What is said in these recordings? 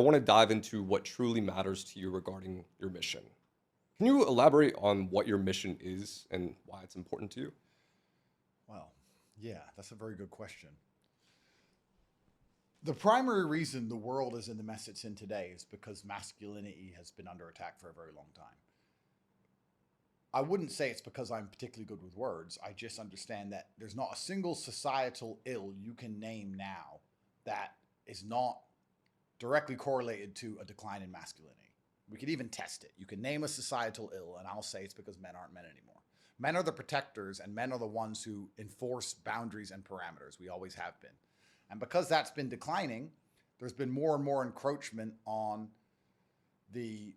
I want to dive into what truly matters to you regarding your mission. Can you elaborate on what your mission is and why it's important to you? Well, yeah, that's a very good question. The primary reason the world is in the mess it's in today is because masculinity has been under attack for a very long time. I wouldn't say it's because I'm particularly good with words. I just understand that there's not a single societal ill you can name now that is not directly correlated to a decline in masculinity. We could even test it. You can name a societal ill, and I'll say it's because men aren't men anymore. Men are the protectors, and men are the ones who enforce boundaries and parameters. We always have been. And because that's been declining, there's been more and more encroachment on the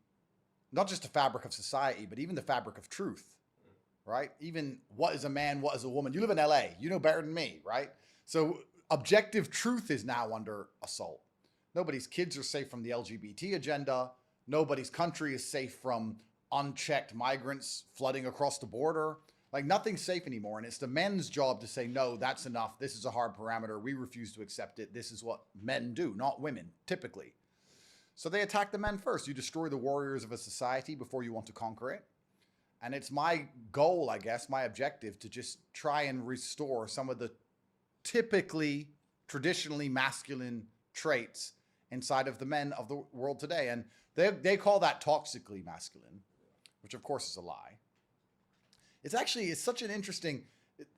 not just the fabric of society, but even the fabric of truth, right? Even what is a man, what is a woman? You live in LA, you know better than me, right? So objective truth is now under assault. Nobody's kids are safe from the LGBT agenda. Nobody's country is safe from unchecked migrants flooding across the border. Like nothing's safe anymore. And it's the men's job to say, no, that's enough. This is a hard parameter. We refuse to accept it. This is what men do, not women, typically. So they attack the men first. You destroy the warriors of a society before you want to conquer it. And it's my goal, I guess, my objective to just try and restore some of the typically, traditionally masculine traits inside of the men of the world today. And they call that toxically masculine, which of course is a lie. It's such an interesting,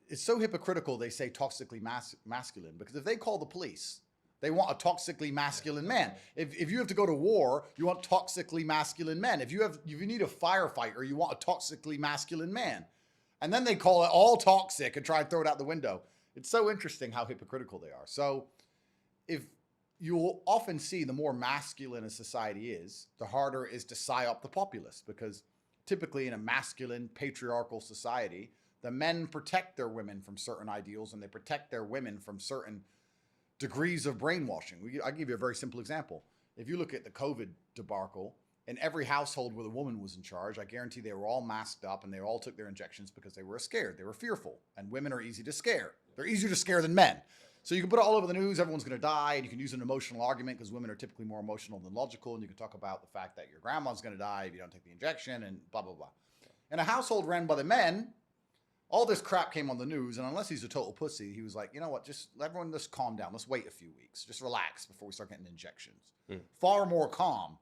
it's so hypocritical they say toxically masculine, because if they call the police, they want a toxically masculine man. If you have to go to war, you want toxically masculine men. If you need a firefighter, you want a toxically masculine man. And then they call it all toxic and try and throw it out the window. It's so interesting how hypocritical they are. So if you'll often see the more masculine a society is, the harder it is to psyop the populace, because typically in a masculine patriarchal society, the men protect their women from certain ideals and they protect their women from certain degrees of brainwashing. I'll give you a very simple example. If you look at the COVID debacle, in every household where the woman was in charge, I guarantee they were all masked up and they all took their injections because they were scared. They were fearful. And women are easy to scare. They're easier to scare than men. So you can put it all over the news, everyone's going to die, and you can use an emotional argument because women are typically more emotional than logical, and you can talk about the fact that your grandma's going to die if you don't take the injection, and blah, blah, blah. In a household ran by the men, all this crap came on the news, and unless he's a total pussy, he was like, you know what, just let everyone just calm down. Let's wait a few weeks. Just relax before we start getting injections. Far more calm.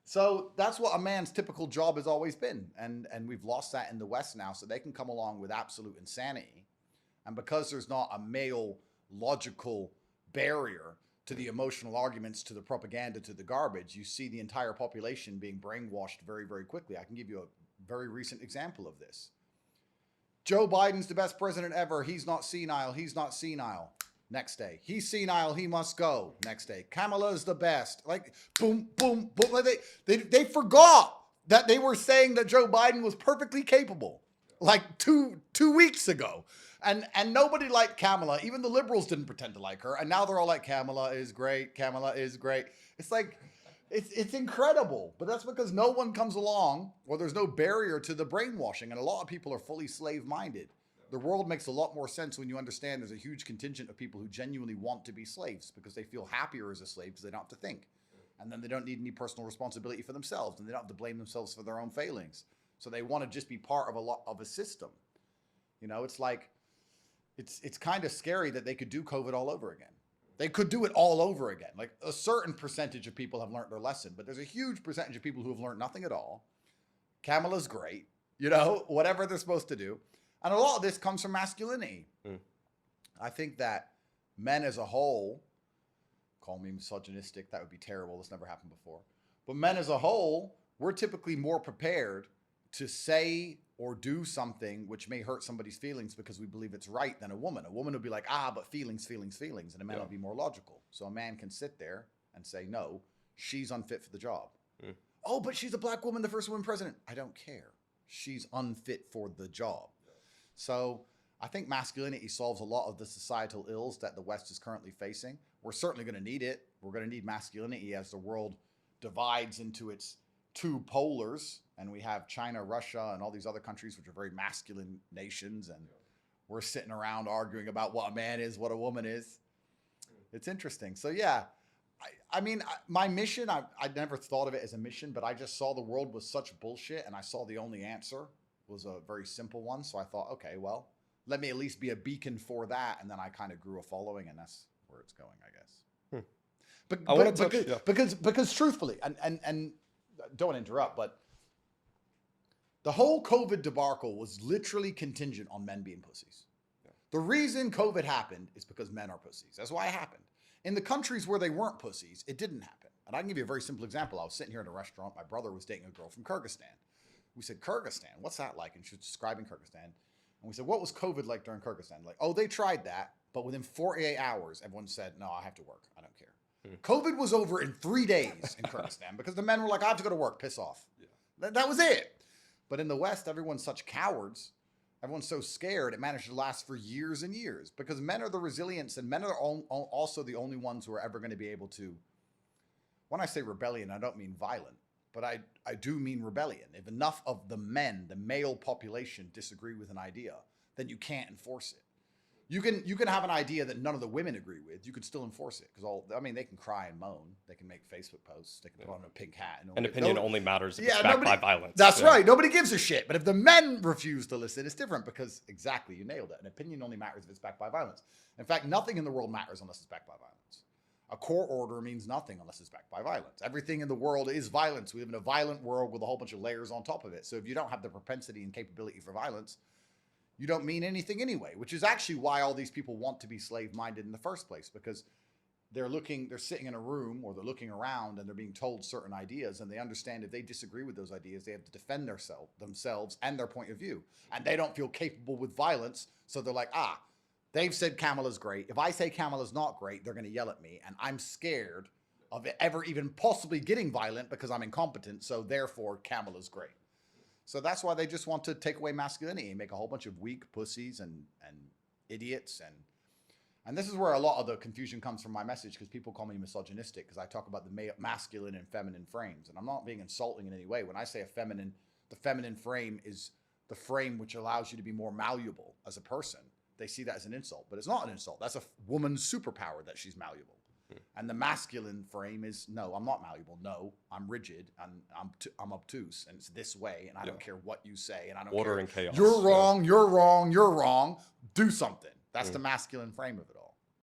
So that's what a man's typical job has always been, and we've lost that in the West now, so they can come along with absolute insanity. And because there's not a male logical barrier to the emotional arguments, to the propaganda, to the garbage, you see the entire population being brainwashed very, very quickly. I can give you a very recent example of this. Joe Biden's the best president ever. He's not senile. He's not senile. Next day. He's senile. He must go. Next day. Kamala's the best. Like, boom, boom, boom. Like they forgot that they were saying that Joe Biden was perfectly capable like two weeks ago. And nobody liked Kamala. Even the liberals didn't pretend to like her. And now they're all like, Kamala is great. Kamala is great. It's like, it's incredible. But that's because no one comes along, or there's no barrier to the brainwashing. And a lot of people are fully slave-minded. The world makes a lot more sense when you understand there's a huge contingent of people who genuinely want to be slaves because they feel happier as a slave because they don't have to think. And then they don't need any personal responsibility for themselves, and they don't have to blame themselves for their own failings. So they want to just be part of a system. You know, it's like, it's kind of scary that they could do COVID all over again. They could do it all over again. Like a certain percentage of people have learned their lesson, but there's a huge percentage of people who have learned nothing at all. Kamala's great, you know, whatever they're supposed to do. And a lot of this comes from masculinity. I think that men as a whole, call me misogynistic, that would be terrible. This never happened before. But men as a whole, we're typically more prepared to say or do something which may hurt somebody's feelings because we believe it's right than a woman. A woman would be like, but feelings. And a man would be more logical. So a man can sit there and say, no, she's unfit for the job. Oh, but she's a black woman, the first woman president. I don't care. She's unfit for the job. So I think masculinity solves a lot of the societal ills that the West is currently facing. We're certainly going to need it. We're going to need masculinity as the world divides into its two polars, and we have China, Russia, and all these other countries which are very masculine nations, and we're sitting around arguing about what a man is, what a woman is. It's interesting. So yeah, I mean, my mission, I never thought of it as a mission, but I just saw the world was such bullshit, and I saw the only answer was a very simple one. So I thought, okay, well, let me at least be a beacon for that. And then I kind of grew a following, and that's where it's going, I guess. Hmm. But, I want to touch. because truthfully, and don't want to interrupt, but the whole COVID debacle was literally contingent on men being pussies. Yeah. The reason COVID happened is because men are pussies. That's why it happened. In the countries where they weren't pussies, it didn't happen. And I can give you a very simple example. I was sitting here in a restaurant. My brother was dating a girl from Kyrgyzstan. We said, Kyrgyzstan, what's that like? And she was describing Kyrgyzstan. And we said, what was COVID like during Kyrgyzstan? Like, oh, they tried that. But within 48 hours, everyone said, no, I have to work. I don't care. COVID was over in 3 days in Kyrgyzstan because the men were like, I have to go to work. Piss off. Yeah. That was it. But in the West, everyone's such cowards. Everyone's so scared, it managed to last for years and years because men are the resilience and men are also the only ones who are ever going to be able to. When I say rebellion, I don't mean violent, but I do mean rebellion. If enough of the men, the male population, disagree with an idea, then you can't enforce it. You can have an idea that none of the women agree with. You can still enforce it because they can cry and moan. They can make Facebook posts. They can put on a pink hat. An opinion only matters if it's backed nobody, by violence. That's right. Nobody gives a shit. But if the men refuse to listen, it's different because exactly, you nailed it. An opinion only matters if it's backed by violence. In fact, nothing in the world matters unless it's backed by violence. A court order means nothing unless it's backed by violence. Everything in the world is violence. We live in a violent world with a whole bunch of layers on top of it. So if you don't have the propensity and capability for violence, you don't mean anything anyway, which is actually why all these people want to be slave-minded in the first place, because they're sitting in a room or they're looking around and they're being told certain ideas, and they understand if they disagree with those ideas, they have to defend themselves and their point of view. And they don't feel capable with violence, so they're like, they've said Kamala's great. If I say Kamala's not great, they're going to yell at me, and I'm scared of it ever even possibly getting violent because I'm incompetent, so therefore Kamala's great. So that's why they just want to take away masculinity and make a whole bunch of weak pussies and idiots. And this is where a lot of the confusion comes from my message, because people call me misogynistic because I talk about the masculine and feminine frames. And I'm not being insulting in any way. When I say the feminine frame is the frame which allows you to be more malleable as a person. They see that as an insult, but it's not an insult. That's a woman's superpower that she's malleable. And the masculine frame is, no, I'm not malleable. No, I'm rigid and I'm obtuse, and it's this way, and I don't care what you say, and I don't Order care. and chaos. You're wrong. You're wrong. You're wrong. Do something. That's the masculine frame of it all.